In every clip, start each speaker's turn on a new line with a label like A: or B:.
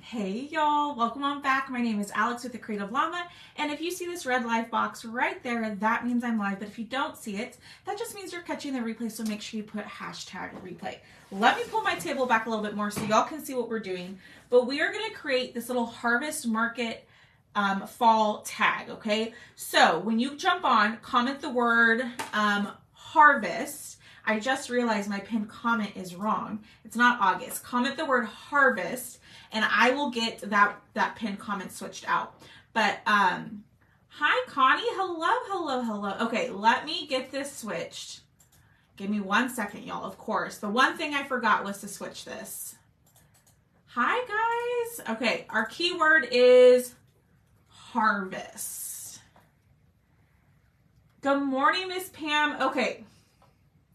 A: Hey y'all, welcome on back. My name is Alex with The Creative Llama, and if you see this red live box right there, that means I'm live, but if you don't see it, that just means you're catching the replay, so make sure you put hashtag replay. Let me pull my table back a little bit more so y'all can see what we're doing, but we are going to create this little harvest market fall tag, okay? So when you jump on, comment the word harvest. I just realized my pinned comment is wrong. It's not August. Comment the word harvest, and I will get that pinned comment switched out. But hi Connie, hello. Okay, let me get this switched. Give me 1 second, y'all. Of course, the one thing I forgot was to switch this. Hi guys. Okay, our keyword is harvest. Good morning, Miss Pam. Okay.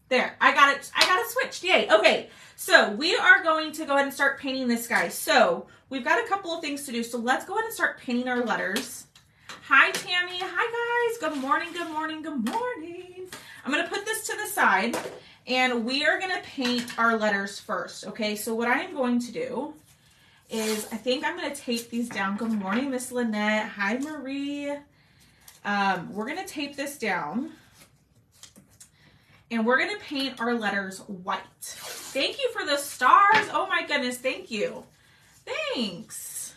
A: There, I got it switched, yay. Okay, so we are going to go ahead and start painting this guy. So we've got a couple of things to do, so let's go ahead and start painting our letters. Hi, Tammy, hi guys, good morning. I'm gonna put this to the side, and we are gonna paint our letters first, okay? So what I am going to do is, I think I'm gonna tape these down. Good morning, Miss Lynette, hi Marie. We're gonna tape this down. And we're going to paint our letters white. Thank you for the stars. Oh my goodness, thank you. Thanks.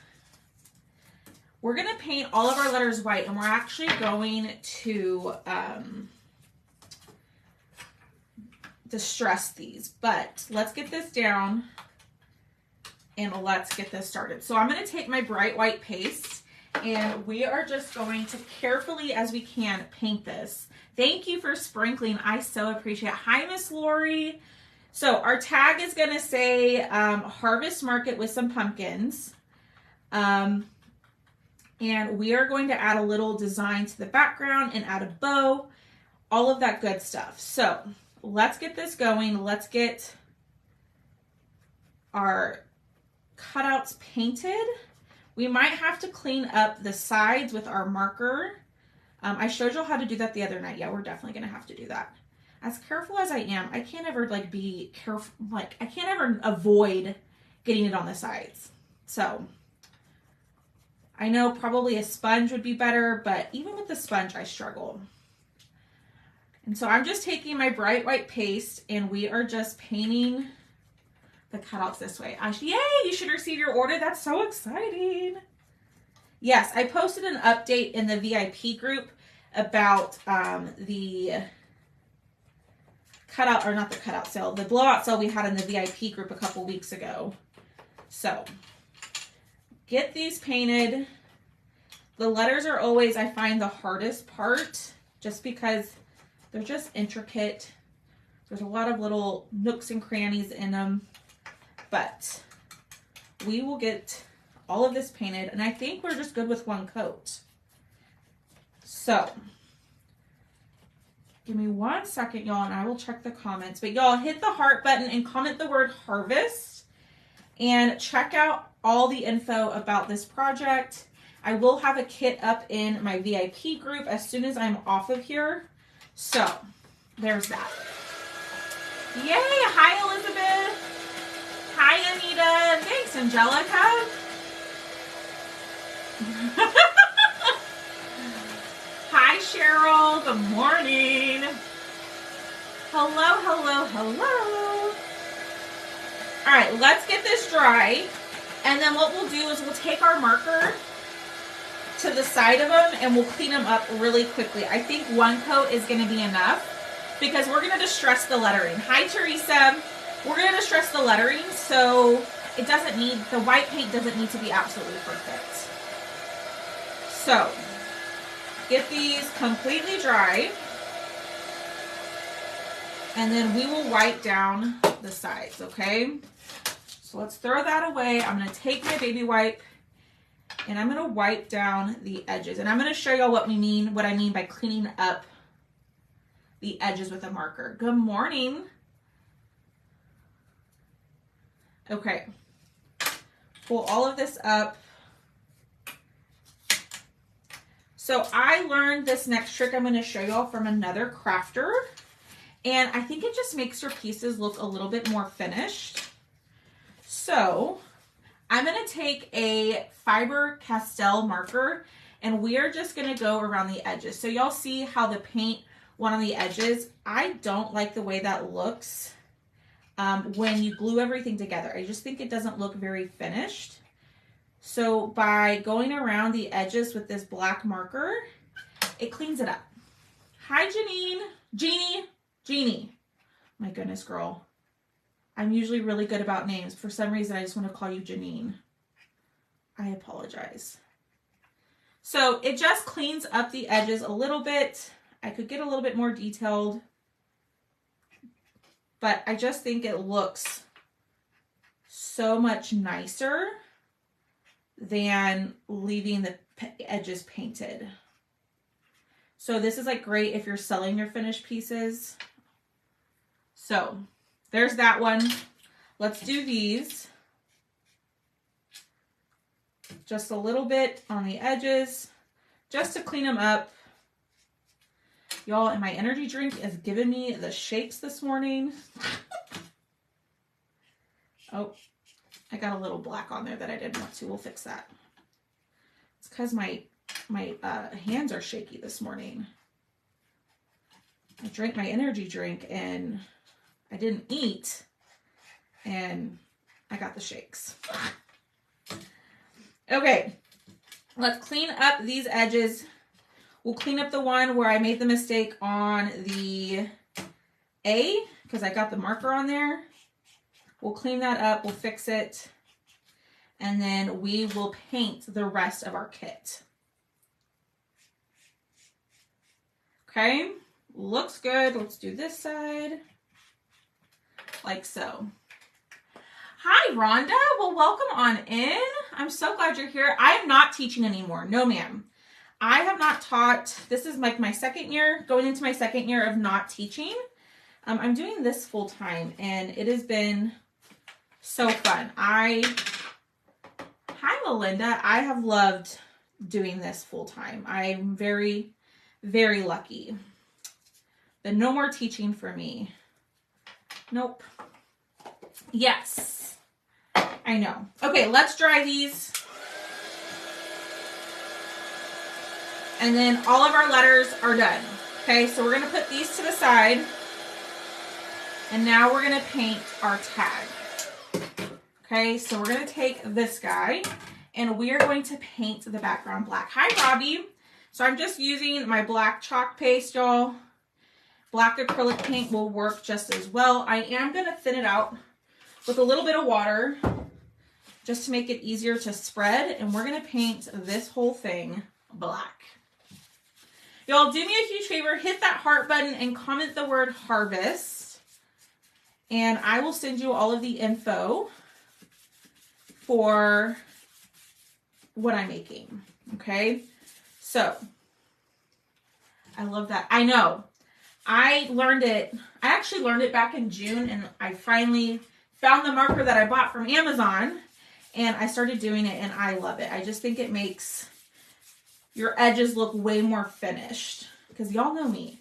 A: We're going to paint all of our letters white, and we're actually going to distress these. But let's get this down and let's get this started. So I'm going to take my bright white paste, and we are just going to carefully as we can paint this. Thank you for sprinkling. I so appreciate it. Hi, Miss Lori. So our tag is going to say Harvest Market with some pumpkins. And we are going to add a little design to the background and add a bow, all of that good stuff. So let's get this going. Let's get our cutouts painted. We might have to clean up the sides with our marker. I showed y'all how to do that the other night. Yeah, we're definitely going to have to do that. As careful as I am, I can't ever be careful. I can't ever avoid getting it on the sides. So I know probably a sponge would be better, but even with the sponge, I struggle. And so I'm just taking my bright white paste, and we are just painting the cutouts this way. Yay, you should receive your order. That's so exciting. Yes, I posted an update in the VIP group about the cutout, or not the cutout sale, the blowout sale we had in the VIP group a couple weeks ago. So get these painted. The letters are always, I find, the hardest part, just because they're just intricate. There's a lot of little nooks and crannies in them, but we will get all of this painted, and I think we're just good with one coat. So give me 1 second, y'all, and I will check the comments. But y'all, hit the heart button and comment the word harvest, and check out all the info about this project. I will have a kit up in my VIP group as soon as I'm off of here. So there's that. Yay! Hi, Elizabeth. Hi, Anita. Thanks, Angelica. Hi, Cheryl. Good morning. Hello. All right, let's get this dry. And then what we'll do is we'll take our marker to the side of them and we'll clean them up really quickly. I think one coat is going to be enough because we're going to distress the lettering. Hi, Teresa. We're going to distress the lettering, so it doesn't need, the white paint doesn't need to be absolutely perfect. So, get these completely dry, and then we will wipe down the sides, okay? So let's throw that away. I'm going to take my baby wipe, and I'm going to wipe down the edges. And I'm going to show y'all what I mean by cleaning up the edges with a marker. Good morning. Okay. Pull all of this up. So I learned this next trick I'm going to show y'all from another crafter, and I think it just makes your pieces look a little bit more finished. So I'm going to take a Faber-Castell marker and we are just going to go around the edges. So y'all see how the paint went on the edges. I don't like the way that looks when you glue everything together. I just think it doesn't look very finished. So by going around the edges with this black marker, it cleans it up. Hi, Janine. Jeannie. My goodness, girl. I'm usually really good about names. For some reason, I just want to call you Janine. I apologize. So it just cleans up the edges a little bit. I could get a little bit more detailed, but I just think it looks so much nicer than leaving the edges painted. So this is like great if you're selling your finished pieces. So there's that one. Let's do these. Just a little bit on the edges, just to clean them up. Y'all, and my energy drink is giving me the shakes this morning. Oh, I got a little black on there that I didn't want to. We'll fix that. It's because my hands are shaky this morning. I drank my energy drink and I didn't eat and I got the shakes. Okay, let's clean up these edges. We'll clean up the one where I made the mistake on the A because I got the marker on there. We'll clean that up, we'll fix it, and then we will paint the rest of our kit. Okay, looks good. Let's do this side, like so. Hi, Rhonda. Well, welcome on in. I'm so glad you're here. I am not teaching anymore. No, ma'am. I have not taught. This is like my second year, going into my second year of not teaching. I'm doing this full time, and it has been so fun. Hi, Melinda. I have loved doing this full time. I'm very, very lucky. But no more teaching for me. Nope. Yes, I know. Okay, let's dry these. And then all of our letters are done. Okay, so we're going to put these to the side. And now we're going to paint our tag. Okay, so we're going to take this guy and we are going to paint the background black. Hi, Robbie. So I'm just using my black chalk paste, y'all. Black acrylic paint will work just as well. I am going to thin it out with a little bit of water just to make it easier to spread. And we're going to paint this whole thing black. Y'all, do me a huge favor, hit that heart button and comment the word harvest. And I will send you all of the info for what I'm making. Okay? So, I love that. I know. I actually learned it back in June, and I finally found the marker that I bought from Amazon, and I started doing it, and I love it. I just think it makes your edges look way more finished, because y'all know me.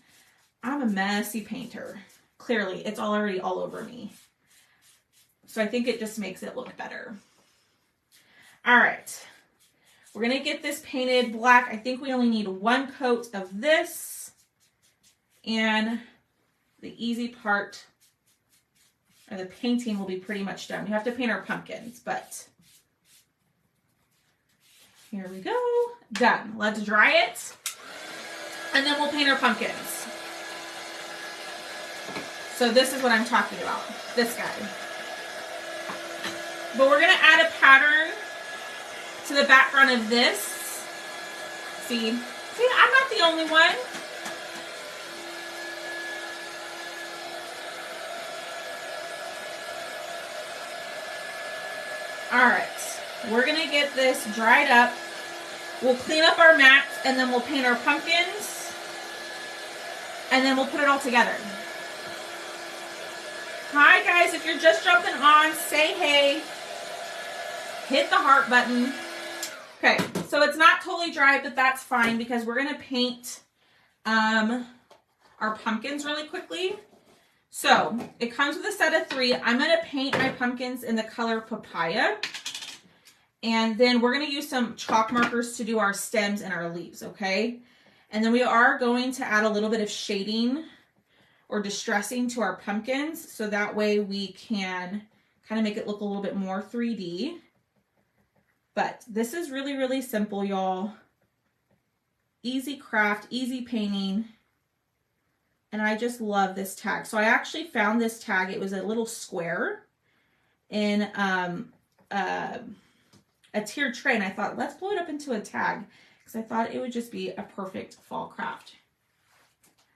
A: I'm a messy painter. Clearly, it's already all over me. So I think it just makes it look better. All right. We're going to get this painted black. I think we only need one coat of this. And the easy part, or the painting, will be pretty much done. We have to paint our pumpkins, but here we go. Done. Let's dry it. And then we'll paint our pumpkins. So this is what I'm talking about. This guy. But we're going to add a pattern to the background of this. See, I'm not the only one. All right, we're going to get this dried up. We'll clean up our mats, and then we'll paint our pumpkins, and then we'll put it all together. Hi, guys. If you're just jumping on, say hey. Hit the heart button. Okay, so it's not totally dry, but that's fine because we're going to paint our pumpkins really quickly. So it comes with a set of 3. I'm going to paint my pumpkins in the color Papaya. And then we're going to use some chalk markers to do our stems and our leaves, okay? And then we are going to add a little bit of shading or distressing to our pumpkins, so that way we can kind of make it look a little bit more 3D. But this is really, really simple, y'all. Easy craft, easy painting. And I just love this tag. So I actually found this tag. It was a little square in a tiered tray, and I thought, let's blow it up into a tag, because I thought it would just be a perfect fall craft.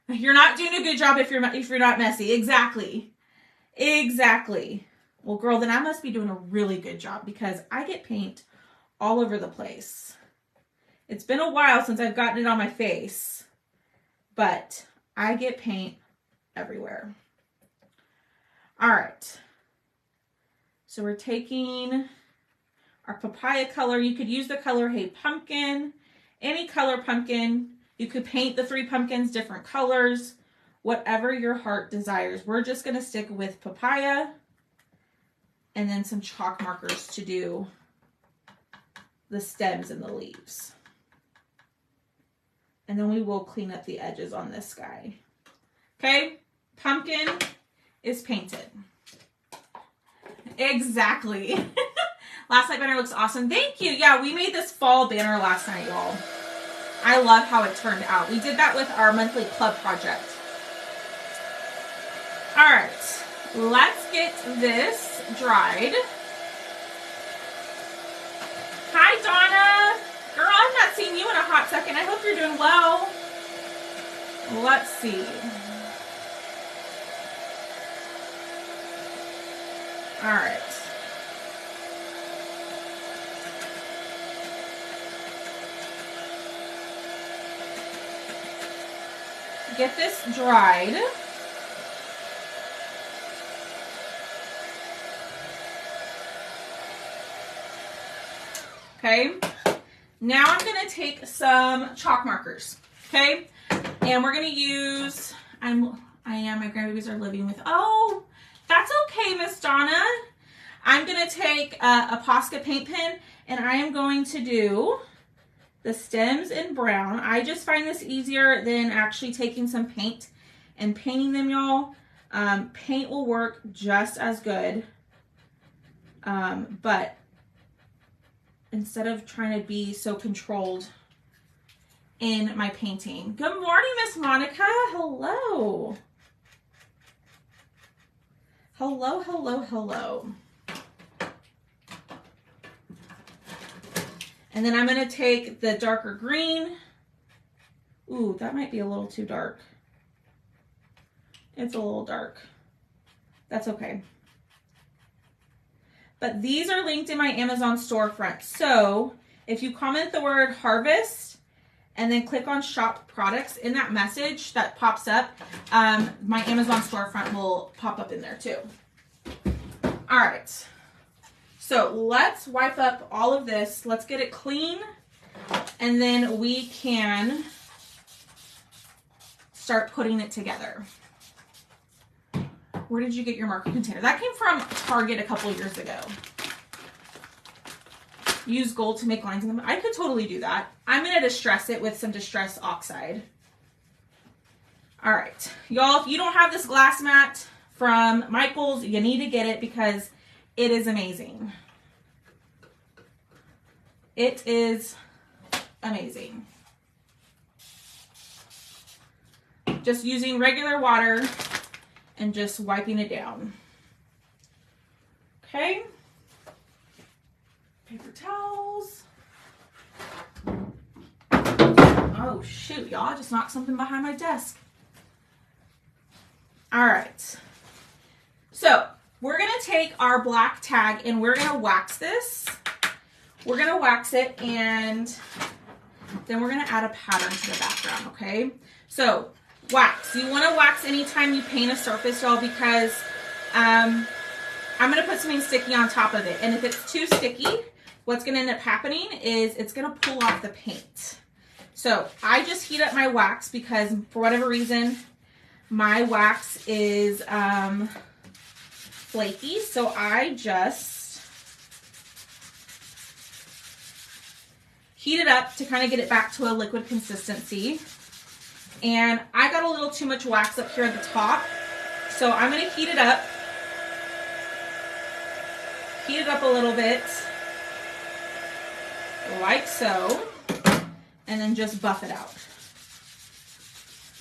A: You're not doing a good job if you're not messy. Exactly. Exactly. Well, girl, then I must be doing a really good job, because I get paint all over the place. It's been a while since I've gotten it on my face, but I get paint everywhere. All right. So we're taking our papaya color. You could use the color Hey Pumpkin, any color pumpkin. You could paint the 3 pumpkins different colors, whatever your heart desires. We're just going to stick with papaya and then some chalk markers to do the stems and the leaves. And then we will clean up the edges on this guy. Okay, pumpkin is painted. Exactly. Last night banner looks awesome. Thank you. Yeah, we made this fall banner last night, y'all. I love how it turned out. We did that with our monthly club project. All right, let's get this dried. Hi, Donna. Girl, I've not seen you in a hot second. I hope you're doing well. Let's see. All right. Get this dried. Okay. Now I'm going to take some chalk markers. Okay. And we're going to use, my grandbabies are living with, oh, that's okay, Miss Donna. I'm going to take a Posca paint pen, and I am going to do the stems in brown. I just find this easier than actually taking some paint and painting them, y'all. Paint will work just as good. But instead of trying to be so controlled in my painting. Good morning, Miss Monica. Hello. Hello, hello, hello. And then I'm going to take the darker green. Ooh, that might be a little too dark. It's a little dark. That's okay. But these are linked in my Amazon storefront. So if you comment the word harvest and then click on shop products, in that message that pops up, my Amazon storefront will pop up in there too. All right. So let's wipe up all of this. Let's get it clean, and then we can start putting it together. Where did you get your marker container? That came from Target a couple of years ago. Use gold to make lines in them. I could totally do that. I'm going to distress it with some Distress Oxide. All right. Y'all, if you don't have this glass mat from Michaels, you need to get it because it is amazing. It is amazing. Just using regular water and just wiping it down. Okay. Paper towels. Oh shoot, y'all, I just knocked something behind my desk. All right. So we're gonna take our black tag and we're gonna wax this. We're gonna wax it, and then we're gonna add a pattern to the background, okay? So wax, you wanna wax anytime you paint a surface, y'all, because I'm gonna put something sticky on top of it. And if it's too sticky, what's gonna end up happening is it's gonna pull off the paint. So I just heat up my wax because for whatever reason, my wax is flaky. So I just heat it up to kind of get it back to a liquid consistency. And I got a little too much wax up here at the top, so I'm going to heat it up. Heat it up a little bit, like so, and then just buff it out.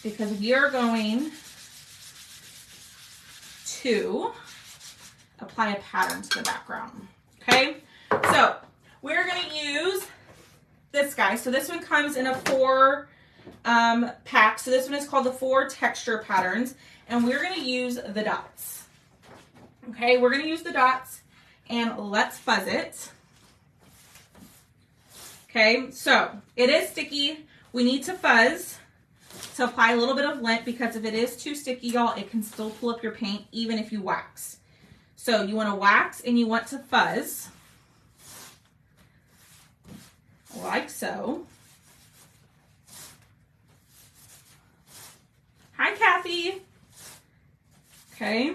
A: Because we are going to apply a pattern to the background, okay? So we're going to use this guy. So this one comes in a 4 pack. So this one is called the 4 texture patterns, and we're going to use the dots. Okay, we're going to use the dots, and let's fuzz it. Okay, so it is sticky. We need to fuzz to apply a little bit of lint, because if it is too sticky, y'all, it can still pull up your paint even if you wax. So you want to wax and you want to fuzz, like so. Hi, Kathy. Okay,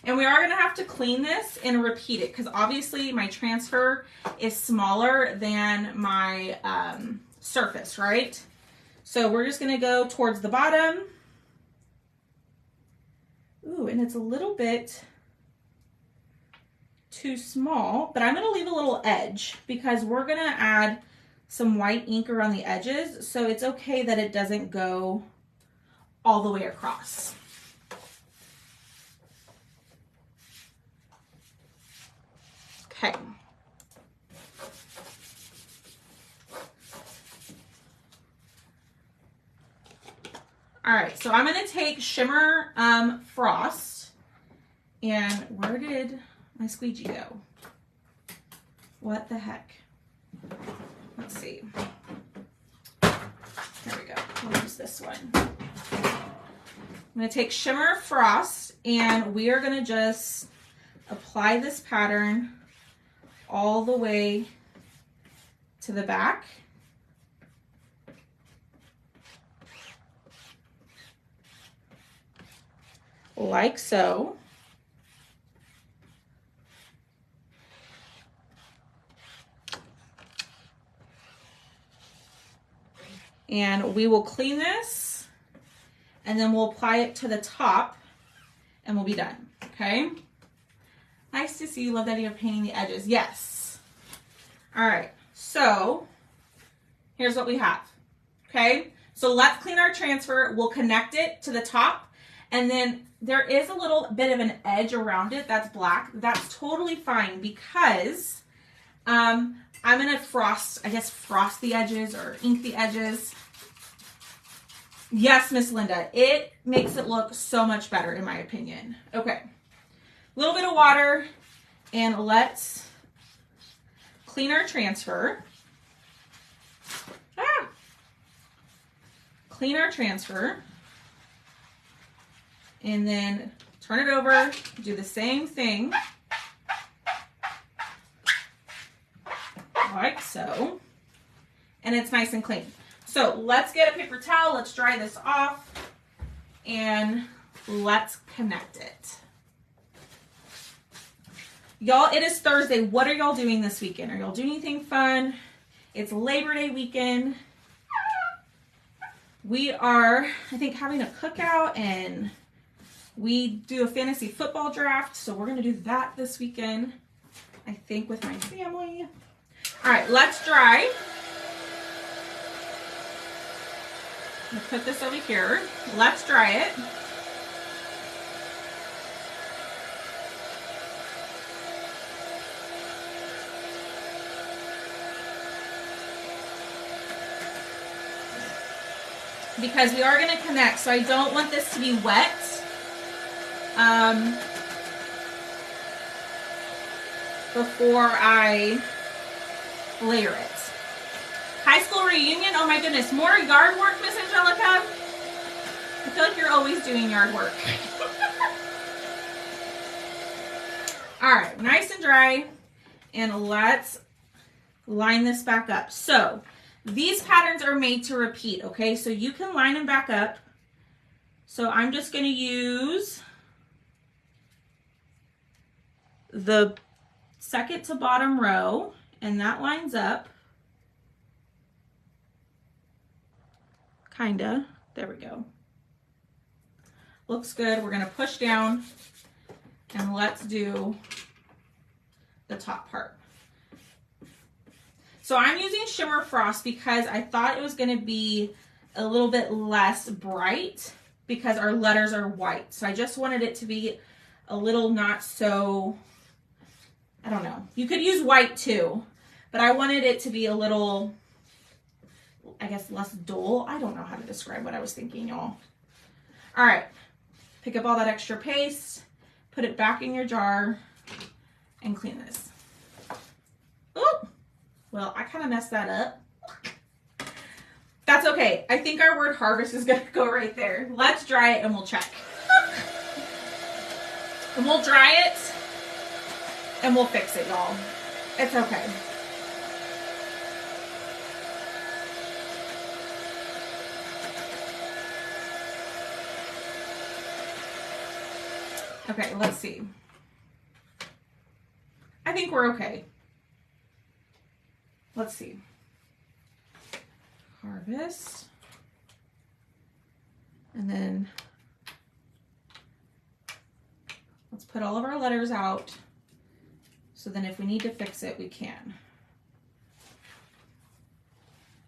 A: and we are going to have to clean this and repeat it, because obviously my transfer is smaller than my surface, right? So we're just going to go towards the bottom. Ooh, and it's a little bit too small, but I'm going to leave a little edge because we're going to add some white ink around the edges, so it's okay that it doesn't go all the way across. Okay. All right, so I'm going to take Shimmer Frost, and where did my squeegee go? What the heck? Let's see. There we go. We'll use this one. I'm going to take Shimmer Frost, and we are going to just apply this pattern all the way to the back. Like so. And we will clean this, and then we'll apply it to the top, and we'll be done, okay? Nice to see you. Love that you're painting the edges. Yes. All right, so here's what we have, okay? So let's clean our transfer. We'll connect it to the top, and then there is a little bit of an edge around it that's black. That's totally fine, because I'm gonna frost the edges or ink the edges. Yes, Miss Linda, it makes it look so much better in my opinion. Okay, a little bit of water, and let's clean our transfer. Clean our transfer. And then turn it over, do the same thing, like so, and it's nice and clean. So let's get a paper towel, let's dry this off, and let's connect it. Y'all, it is Thursday. What are y'all doing this weekend? Are y'all doing anything fun? It's Labor Day weekend. We are, I think, having a cookout, and we do a fantasy football draft, so we're going to do that this weekend, I think, with my family. All right, let's dry. I'm going to put this over here. Let's dry it. Because we are going to connect, so I don't want this to be wet. Before I layer it. High school reunion, oh my goodness, more yard work, Miss Angelica? I feel like you're always doing yard work. All right, nice and dry, and let's line this back up. So these patterns are made to repeat, okay? So you can line them back up. So I'm just going to use the second to bottom row, and that lines up. Kinda. There we go. Looks good. We're gonna push down and let's do the top part. So I'm using Shimmer Frost because I thought it was gonna be a little bit less bright because our letters are white. So I just wanted it to be a little not so, I don't know. You could use white too, but I wanted it to be a little, I guess, less dull. I don't know how to describe what I was thinking, y'all. All right, pick up all that extra paste, put it back in your jar, and clean this. Oh, well, I kind of messed that up. That's okay. I think our word harvest is gonna go right there. Let's dry it and we'll check. And we'll dry it and we'll fix it, y'all. It's okay. Okay, let's see. I think we're okay. Let's see. Harvest. And then let's put all of our letters out. So then if we need to fix it, we can.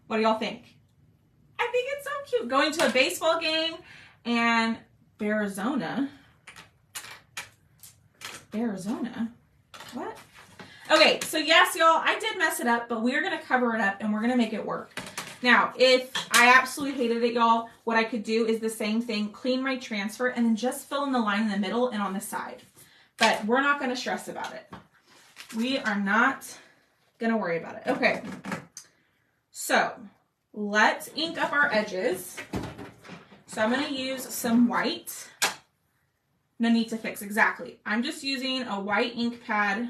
A: What do y'all think? I think it's so cute. Going to a baseball game and Arizona. Arizona? What? Okay, so yes, y'all, I did mess it up, but we're going to cover it up and we're going to make it work. Now, if I absolutely hated it, y'all, what I could do is the same thing, clean my transfer, and then just fill in the line in the middle and on the side. But we're not going to stress about it. We are not going to worry about it. Okay, so let's ink up our edges. So I'm going to use some white. No need to fix, exactly. I'm just using a white ink pad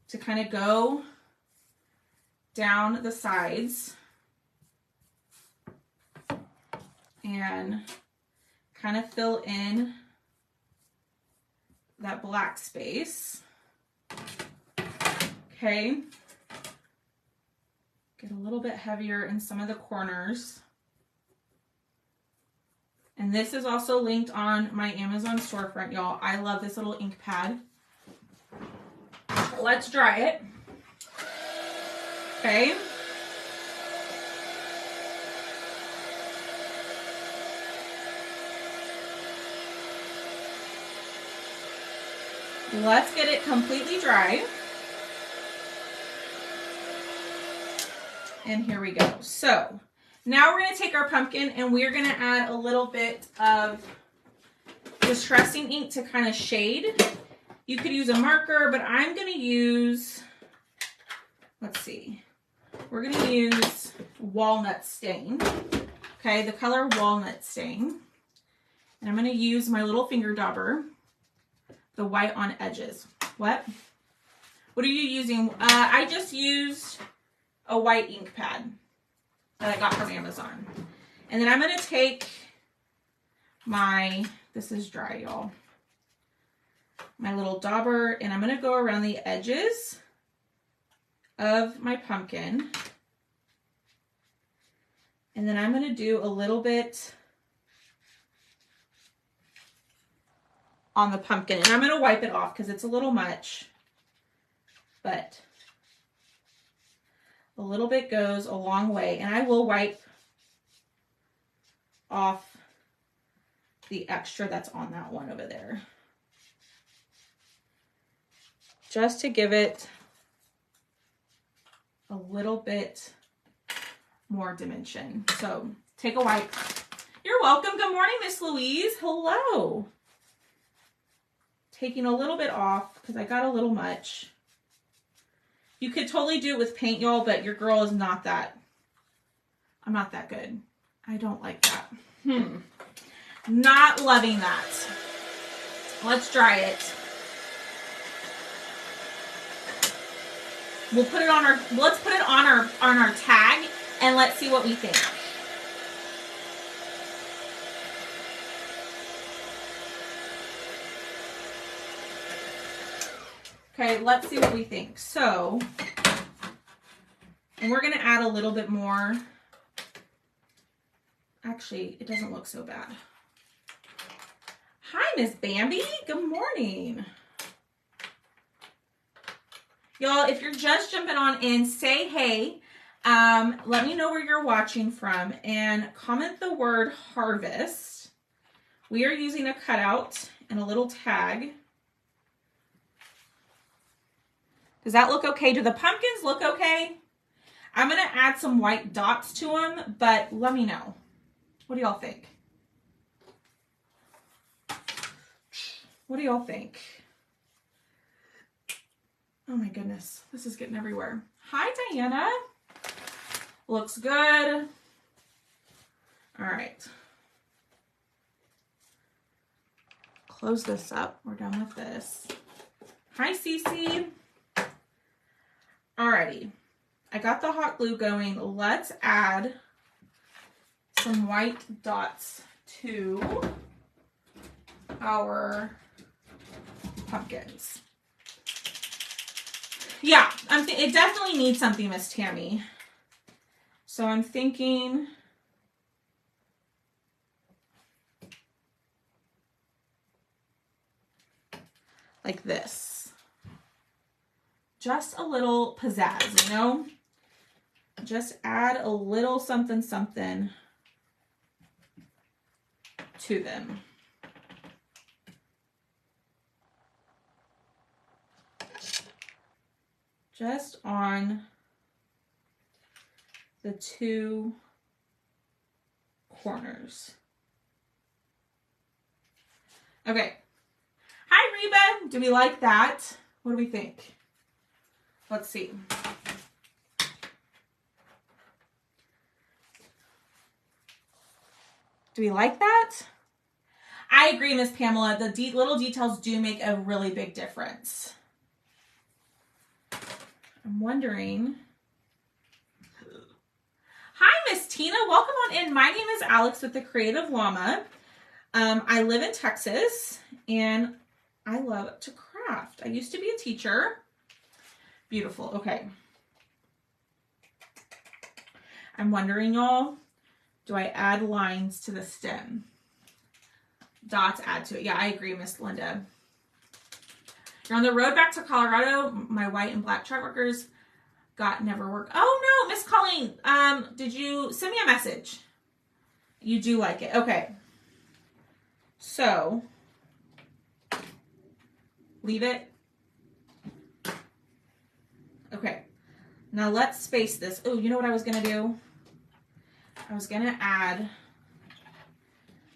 A: to kind of go down the sides and kind of fill in that black space. Okay. Get a little bit heavier in some of the corners. And this is also linked on my Amazon storefront, y'all. I love this little ink pad. Let's dry it. Okay. Let's get it completely dry. And here we go. So now we're going to take our pumpkin and we're going to add a little bit of distressing ink to kind of shade. You could use a marker, but I'm going to use, let's see, we're going to use walnut stain. Okay, the color walnut stain. And I'm going to use my little finger dauber, the white on edges. What? What are you using? I just used a white ink pad that I got from Amazon. And then I'm going to take my, this is dry, y'all, my little dauber, and I'm going to go around the edges of my pumpkin. And then I'm going to do a little bit on the pumpkin. And I'm going to wipe it off because it's a little much. But a little bit goes a long way. And I will wipe off the extra that's on that one over there, just to give it a little bit more dimension. So take a wipe. You're welcome. Good morning, Miss Louise. Hello. Taking a little bit off because I got a little much. You could totally do it with paint, y'all, but your girl is not that. I'm not that good. I don't like that. Not loving that. Let's dry it. We'll put it on our, let's put it on our tag and let's see what we think. Okay, let's see what we think. So, and we're going to add a little bit more Actually, it doesn't look so bad. Hi, Miss Bambi. Good morning. Y'all, if you're just jumping on in, say hey. Let me know where you're watching from and comment the word harvest. We are using a cutout and a little tag. Does that look okay? Do the pumpkins look okay? I'm going to add some white dots to them, but let me know. What do y'all think? What do y'all think? Oh my goodness, this is getting everywhere. Hi, Diana. Looks good. All right. Close this up. We're done with this. Hi, Cece. Alrighty. I got the hot glue going. Let's add some white dots to our pumpkins. Yeah, it definitely needs something, Miss Tammy. So I'm thinking like this. Just a little pizzazz, you know? Just add a little something something to them. Just on the two corners. Okay. Hi, Reba. Do we like that? What do we think? Let's see. Do we like that? I agree, Miss Pamela. The little details do make a really big difference. I'm wondering. Hi, Miss Tina. Welcome on in. My name is Alex with the Creative Llama. I live in Texas, and I love to craft. I used to be a teacher. Beautiful. Okay. I'm wondering, y'all, do I add lines to the stem? Dots add to it. Yeah, I agree, Miss Linda. You're on the road back to Colorado. My white and black chart markers never work. Oh no, Miss Colleen, did you send me a message? You do like it. Okay. So, leave it. Okay. Now let's space this. Oh, you know what I was going to do? I was going to add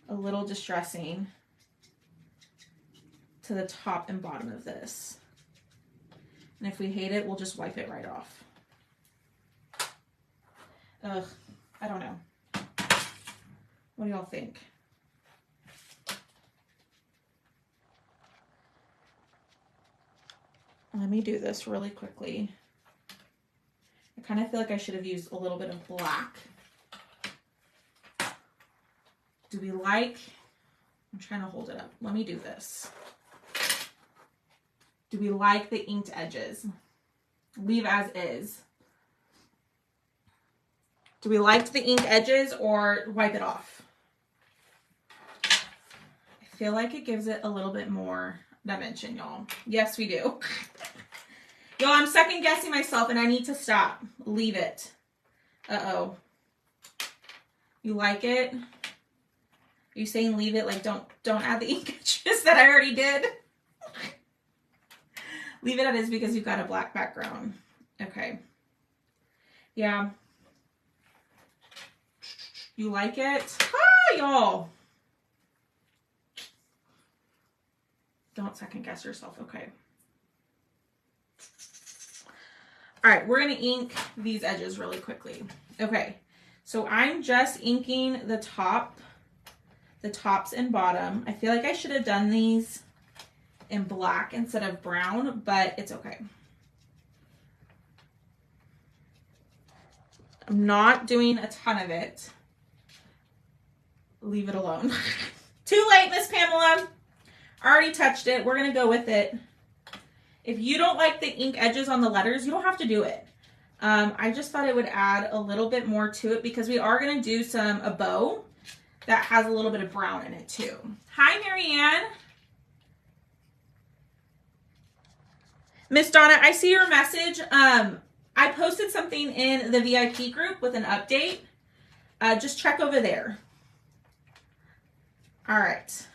A: a little distressing to the top and bottom of this. And if we hate it, we'll just wipe it right off. Ugh, I don't know. What do y'all think? Let me do this really quickly. I kind of feel like I should have used a little bit of black. Do we like, I'm trying to hold it up. Let me do this. Do we like the inked edges? Leave as is. Do we like the inked edges or wipe it off? I feel like it gives it a little bit more dimension, y'all. Yes, we do. Y'all, I'm second guessing myself and I need to stop. Leave it. Uh-oh. You like it? Are you saying leave it? Like don't add the ink edges that I already did? Leave it as is because you've got a black background. Okay. Yeah. You like it? Ah, y'all. Don't second guess yourself. Okay. All right, we're going to ink these edges really quickly. Okay. So I'm just inking the tops and bottom. I feel like I should have done these in black instead of brown, but it's okay. I'm not doing a ton of it. Leave it alone. Too late, Miss Pamela. Already touched it. We're going to go with it. If you don't like the ink edges on the letters, you don't have to do it. I just thought it would add a little bit more to it because we are going to do a bow. that has a little bit of brown in it too. Hi, Marianne. Miss Donna, I see your message. I posted something in the VIP group with an update. Just check over there. All right.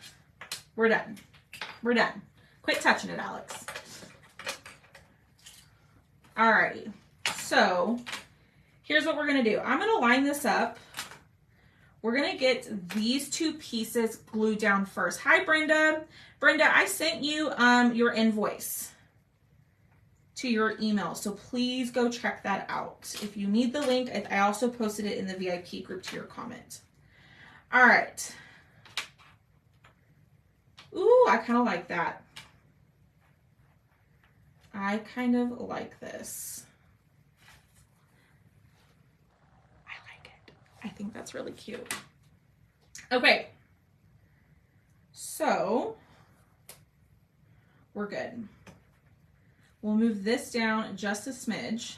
A: We're done. We're done. Quit touching it, Alex. All righty. So here's what we're going to do. I'm going to line this up. We're going to get these two pieces glued down first. Hi, Brenda. Brenda, I sent you your invoice to your email, so please go check that out. If you need the link, I also posted it in the VIP group to your comment. All right. Ooh, I kind of like that. I kind of like this. I like it. I think that's really cute. Okay. So we're good. We'll move this down just a smidge,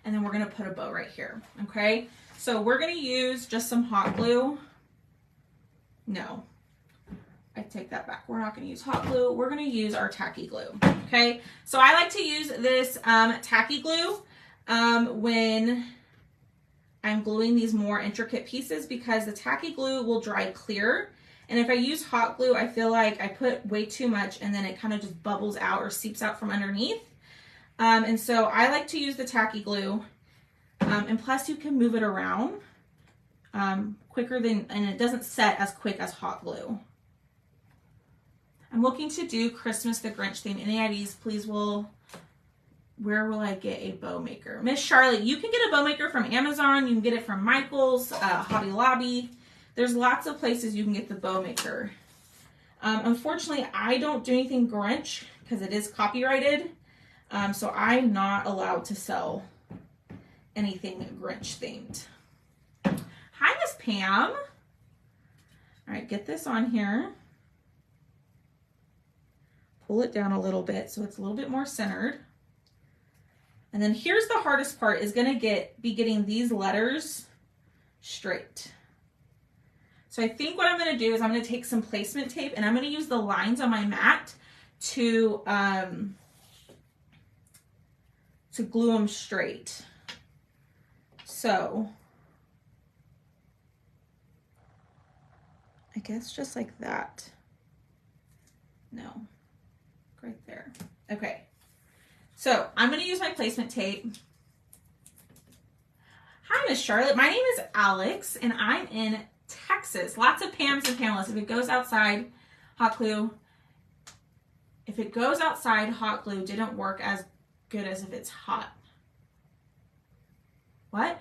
A: and then we're going to put a bow right here, okay? So we're going to use just some hot glue. No, I take that back. We're not going to use hot glue. We're going to use our tacky glue, okay? So I like to use this tacky glue when I'm gluing these more intricate pieces because the tacky glue will dry clear. And if I use hot glue, I feel like I put way too much and then it kind of just bubbles out or seeps out from underneath. And so I like to use the tacky glue. And plus you can move it around quicker than, and it doesn't set as quick as hot glue. I'm looking to do Christmas the Grinch theme. Any ideas, please? Where will I get a bow maker? Miss Charlotte, you can get a bow maker from Amazon. You can get it from Michael's, Hobby Lobby. There's lots of places you can get the bow maker. Unfortunately, I don't do anything Grinch because it is copyrighted. So I'm not allowed to sell anything Grinch themed. Hi, Miss Pam. All right, get this on here. Pull it down a little bit so it's a little bit more centered. And then here's the hardest part is going to be getting these letters straight. So I think what I'm going to do is I'm going to take some placement tape and I'm going to use the lines on my mat to glue them straight. So I guess just like that. No, right there. Okay. So I'm going to use my placement tape. Hi, Miss Charlotte. My name is Alex and I'm in Texas. Lots of Pams and Pamelas. If it goes outside, hot glue. If it goes outside, hot glue didn't work as good as if it's hot. What?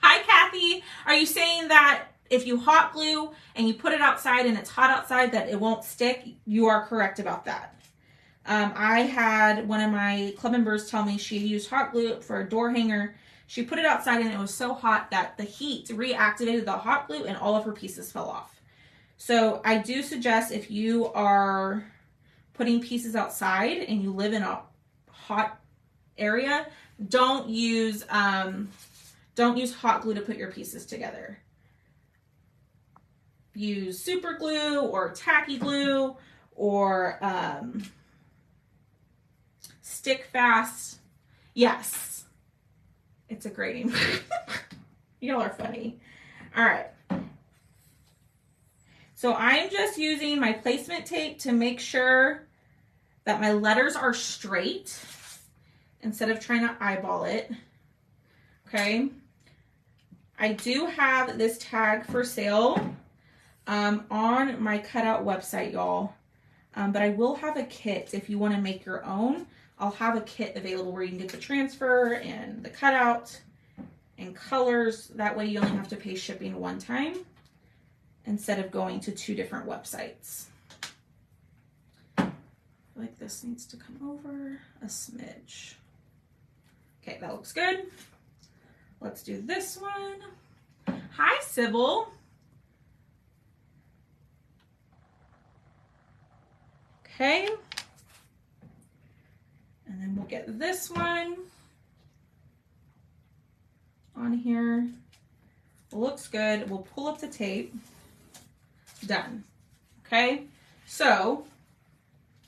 A: Hi, Kathy. Are you saying that if you hot glue and you put it outside and it's hot outside that it won't stick? You are correct about that. I had one of my club members tell me she used hot glue for a door hanger. She put it outside and it was so hot that the heat reactivated the hot glue and all of her pieces fell off. So I do suggest if you are putting pieces outside and you live in a hot area, don't use hot glue to put your pieces together. Use super glue or tacky glue or stick fast. Yes, it's a great name. Y'all are funny. All right. So I'm just using my placement tape to make sure that my letters are straight instead of trying to eyeball it. Okay. I do have this tag for sale on my cutout website, y'all. But I will have a kit if you want to make your own. I'll have a kit available where you can get the transfer and the cutout and colors. That way you only have to pay shipping one time instead of going to 2 different websites. I feel like this needs to come over a smidge. Okay, that looks good. Let's do this one. Hi, Sybil. Okay. And then we'll get this one on here. Looks good. We'll pull up the tape. Done. Okay, so,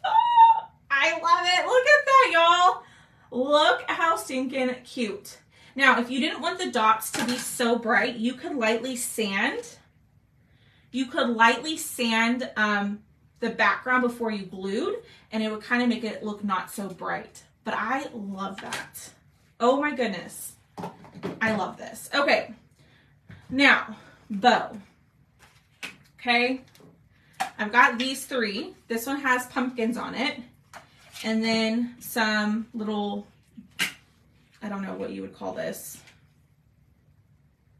A: oh, I love it. Look at that, y'all. Look how stinking cute. Now, if you didn't want the dots to be so bright, you could lightly sand. You could lightly sand the background before you glued, and it would kind of make it look not so bright. But I love that. Oh my goodness. I love this. Okay. Now, bow. Okay. I've got these three. This one has pumpkins on it. And then some little, I don't know what you would call this.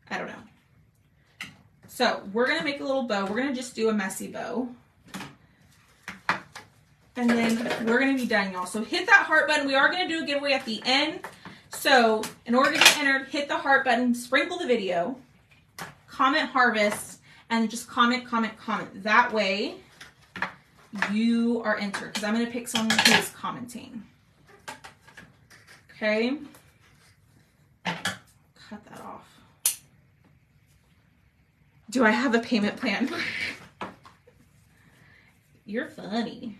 A: I don't know. So we're going to make a little bow. We're going to just do a messy bow. And then we're going to be done, y'all. So hit that heart button. We are going to do a giveaway at the end. So in order to get entered, hit the heart button, sprinkle the video, comment harvest, and just comment. That way you are entered, because I'm going to pick someone who is commenting. Okay. Cut that off. Do I have a payment plan? You're funny.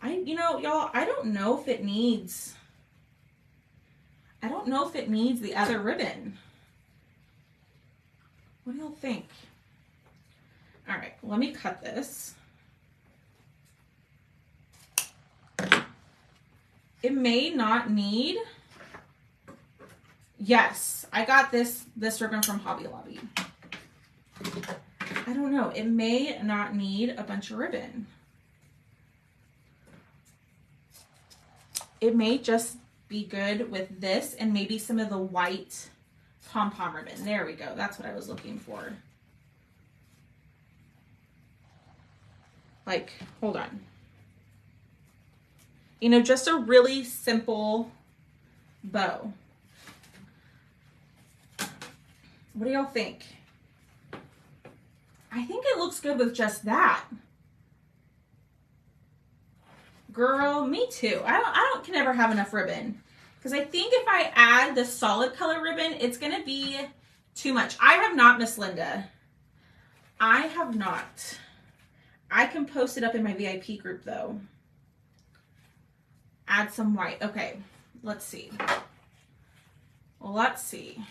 A: You know, y'all, I don't know if it needs the other ribbon. What do y'all think? All right, let me cut this. It may not need, yes, I got this ribbon from Hobby Lobby. I don't know, it may not need a bunch of ribbon. It may just be good with this and maybe some of the white pom-pom ribbon. There we go, that's what I was looking for. Like, hold on. You know, just a really simple bow. What do y'all think? I think it looks good with just that. Girl, me too. I can never have enough ribbon. Because I think if I add the solid color ribbon, it's going to be too much. I have not, Miss Linda. I have not. I can post it up in my VIP group though. Add some white. Okay, let's see. Let's see.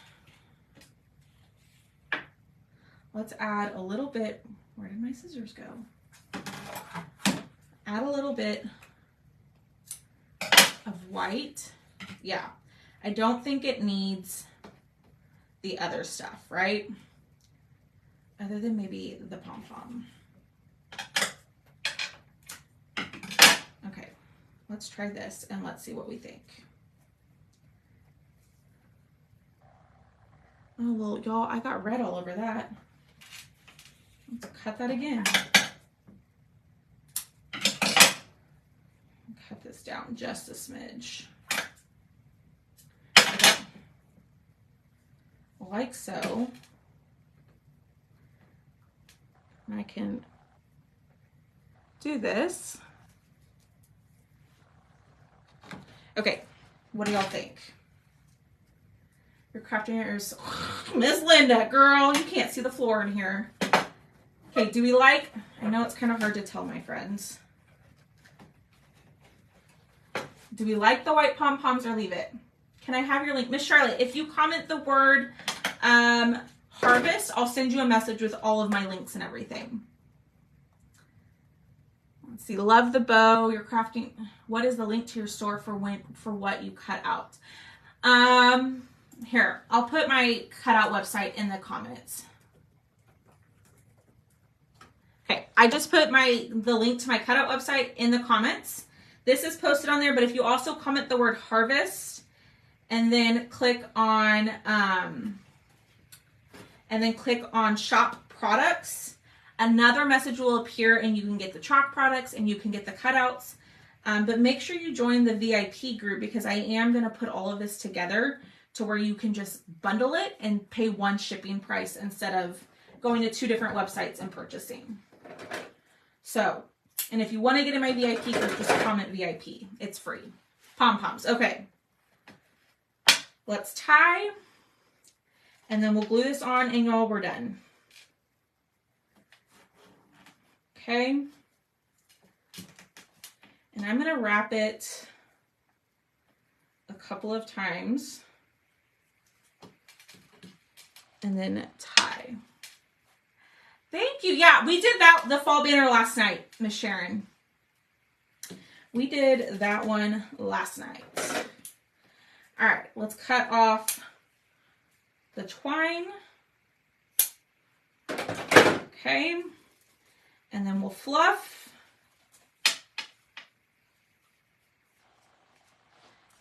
A: Let's add a little bit. Where did my scissors go? Add a little bit of white. Yeah, I don't think it needs the other stuff, right? Other than maybe the pom-pom. Okay, let's try this and let's see what we think. Oh, well, y'all, I got red all over that. Let's cut that again. Cut this down just a smidge. Okay. Like so. And I can do this. Okay, what do y'all think? You're crafting yours. Miss Linda, girl, you can't see the floor in here. Okay, do we like, I know it's kind of hard to tell, my friends. Do we like the white pom-poms or leave it? Can I have your link? Miss Charlotte, if you comment the word harvest, I'll send you a message with all of my links and everything. Let's see, love the bow. You're crafting. What is the link to your store for what you cut out? Here, I'll put my cutout website in the comments. Okay, I just put the link to my cutout website in the comments. This is posted on there, but if you also comment the word harvest and then click on shop products, another message will appear and you can get the chalk products and you can get the cutouts. But make sure you join the VIP group, because I am going to put all of this together to where you can just bundle it and pay one shipping price instead of going to 2 different websites and purchasing. So, and if you want to get in my VIP group, just comment VIP. It's free. Pom-poms. Okay. Let's tie. And then we'll glue this on and y'all, we're done. Okay. And I'm going to wrap it a couple of times and then tie. Thank you. Yeah, we did the fall banner last night, Miss Sharon. We did that one last night. All right, let's cut off the twine. Okay. And then we'll fluff.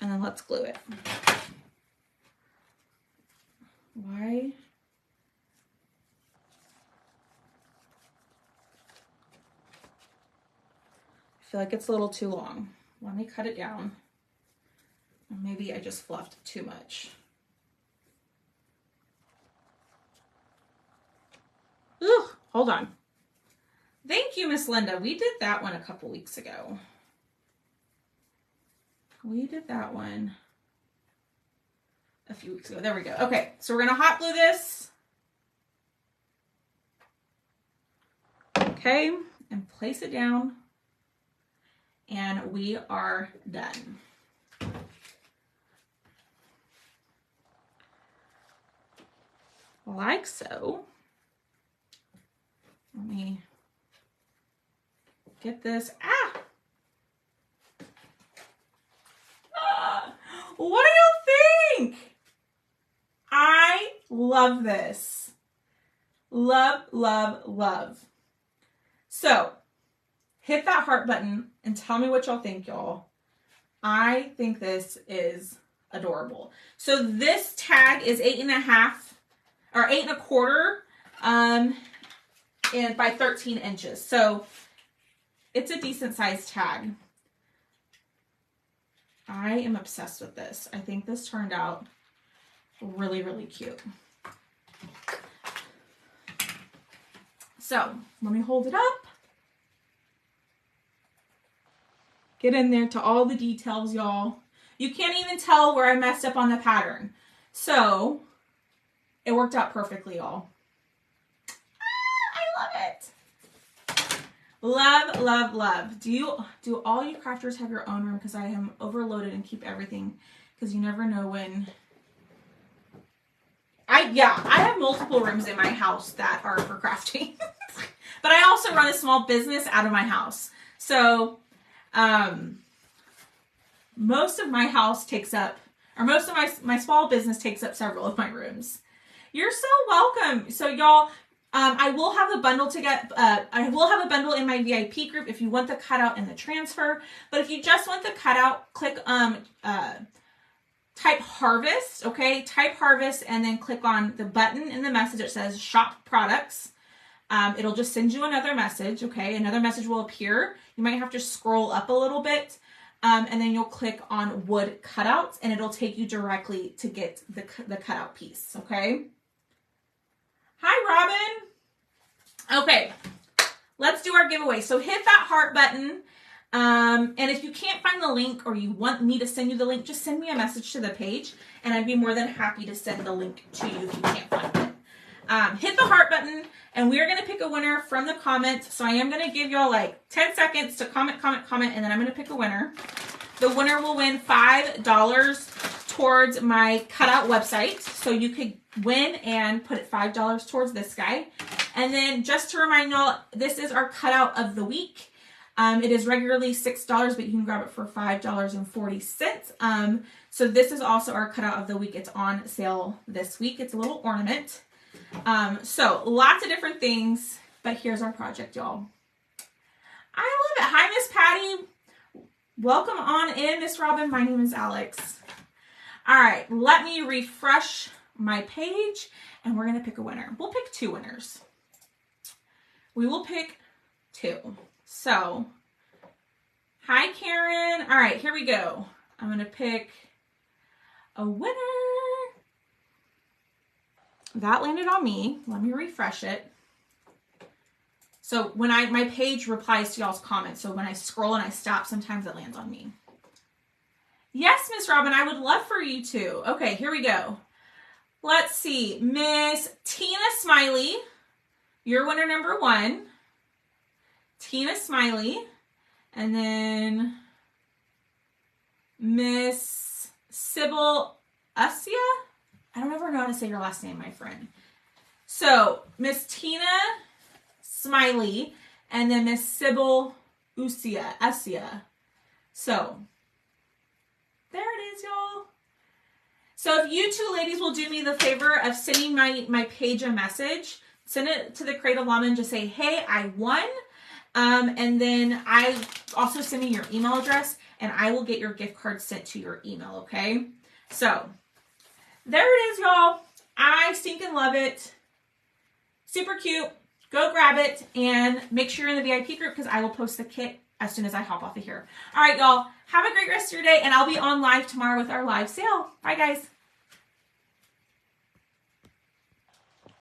A: And then let's glue it. Why? I feel like it's a little too long. Let me cut it down. Or maybe I just fluffed too much. Ooh, hold on. Thank you, Miss Linda. We did that one a couple weeks ago. We did that one a few weeks ago. There we go. Okay, so we're going to hot glue this. Okay, and place it down. And we are done. Like so. Let me get this. What do you think? I love this. Love, love, love. So, hit that heart button and tell me what y'all think, y'all. I think this is adorable. So this tag is 8.5 or 8.25 and by 13 inches. So it's a decent sized tag. I am obsessed with this. I think this turned out really, really cute. So let me hold it up. Get in there to all the details, y'all. You can't even tell where I messed up on the pattern. So it worked out perfectly, y'all. I love it. Love, love, love. Do all you crafters have your own room? Because I am overloaded and keep everything. Because you never know when. I have multiple rooms in my house that are for crafting. But I also run a small business out of my house. So most of my house takes up, or most of my small business takes up several of my rooms. You're so welcome. So y'all, I will have a bundle to get, I will have a bundle in my VIP group if you want the cutout and the transfer. But if you just want the cutout, click type harvest, okay? Type harvest and then click on the button in the message that says shop products. It'll just send you another message, okay? Another message will appear. You might have to scroll up a little bit, and then you'll click on wood cutouts, and it'll take you directly to get the cutout piece, okay? Hi, Robin. Okay, let's do our giveaway. So hit that heart button, and if you can't find the link or you want me to send you the link, just send me a message to the page, and I'd be more than happy to send the link to you if you can't find it. Hit the heart button. And we are going to pick a winner from the comments. So I am going to give y'all like 10 seconds to comment, and then I'm going to pick a winner. The winner will win $5 towards my cutout website. So you could win and put $5 towards this guy. And then just to remind y'all, this is our cutout of the week. It is regularly $6, but you can grab it for $5.40. So this is also our cutout of the week. It's on sale this week. It's a little ornament. So lots of different things, but here's our project, y'all. I love it. Hi, Miss Patty. Welcome on in, Miss Robin. My name is Alex. All right, let me refresh my page and we're going to pick a winner. We'll pick 2 winners. We will pick 2. So, hi, Karen. All right, here we go. I'm going to pick a winner. That landed on me. Let me refresh it. So when my page replies to y'all's comments, so when I scroll and I stop, sometimes it lands on me. Yes, Miss Robin, I would love for you to. Okay, here we go. Let's see. Miss Tina Smiley, you're winner number 1. Tina Smiley. And then Miss Sybil Usia. I don't ever know how to say your last name, my friend. So, Miss Tina Smiley and then Miss Sybil Usia. So, there it is, y'all. So if you 2 ladies will do me the favor of sending my page a message, send it to the Creative Llama and just say, hey, I won. And then I also send me your email address and I will get your gift card sent to your email, okay? So there it is, y'all. I stinking love it. Super cute. Go grab it and make sure you're in the VIP group because I will post the kit as soon as I hop off of here. All right, y'all. Have a great rest of your day and I'll be on live tomorrow with our live sale. Bye, guys.